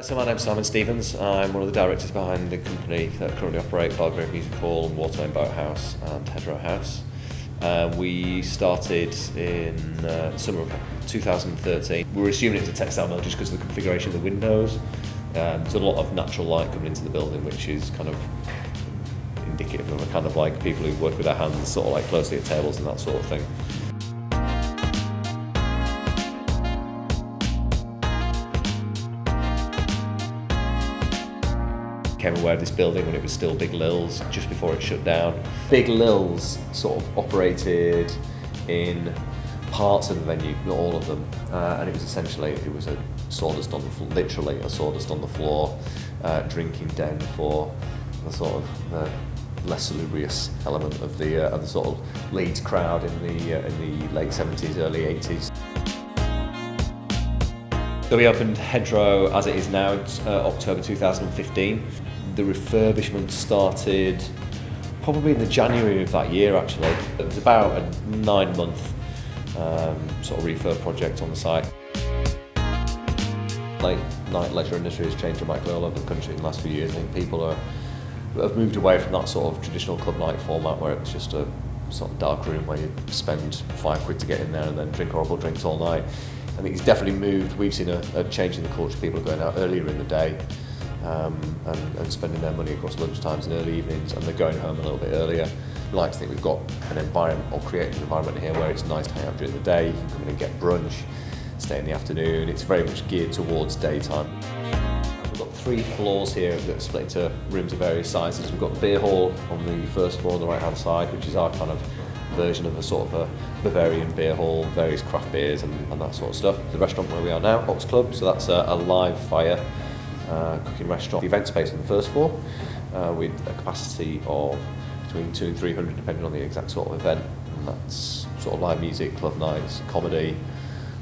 So my name's Simon Stevens. I'm one of the directors behind the company that currently operate Belgrave Music Hall, Waterlane Boathouse and Headrow House. We started in summer of 2013. We were assuming it's a textile mill just because of the configuration of the windows. There's a lot of natural light coming into the building, which is kind of indicative of a kind of like people who work with their hands sort of like closely at tables and that sort of thing. Became aware of this building when it was still Big Lil's, just before it shut down. Big Lil's sort of operated in parts of the venue, not all of them, and it was essentially a sawdust on the floor, literally a sawdust on the floor, drinking den for the sort of the less salubrious element of the sort of Leeds crowd in the late 70s, early 80s. So we opened Headrow as it is now, October 2015. The refurbishment started probably in the January of that year actually. It was about a 9-month sort of refurb project on the site. Late night leisure industry has changed dramatically all over the country in the last few years. I think people have moved away from that sort of traditional club night format where it's just a sort of dark room where you spend £5 to get in there and then drink horrible drinks all night. I think it's definitely moved. We've seen a change in the culture. People are going out earlier in the day and spending their money across lunchtimes and early evenings, and they're going home a little bit earlier. We like to think we've got an environment, or created an environment here where it's nice to hang out during the day. You can come in and get brunch, stay in the afternoon. It's very much geared towards daytime. We've got 3 floors here that are split into rooms of various sizes. We've got the beer hall on the first floor on the right hand side, which is our kind of version of a sort of a Bavarian beer hall, various craft beers and that sort of stuff. The restaurant where we are now, Box Club, so that's a live fire cooking restaurant. The event space on the first floor with a capacity of between 200 and 300 depending on the exact sort of event, and that's sort of live music, club nights, comedy,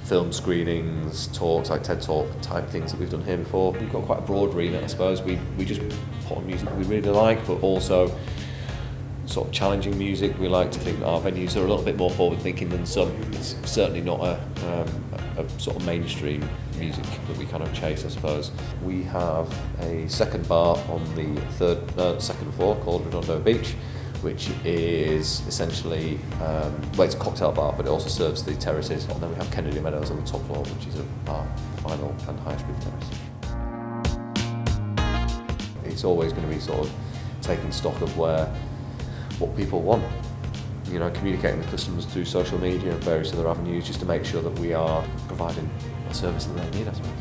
film screenings, talks like TED Talk type things that we've done here before. We've got quite a broad remit I suppose. We just put on music we really like, but also sort of challenging music. We like to think that our venues are a little bit more forward-thinking than some. It's certainly not a sort of mainstream music that we kind of chase, I suppose. We have a second bar on the second floor called Redondo Beach, which is essentially, well, it's a cocktail bar, but it also serves the terraces. And then we have Kennedy Meadows on the top floor, which is our final and highest roof terrace. It's always going to be sort of taking stock of what people want, you know, communicating with customers through social media and various other avenues just to make sure that we are providing a service that they need, I suppose.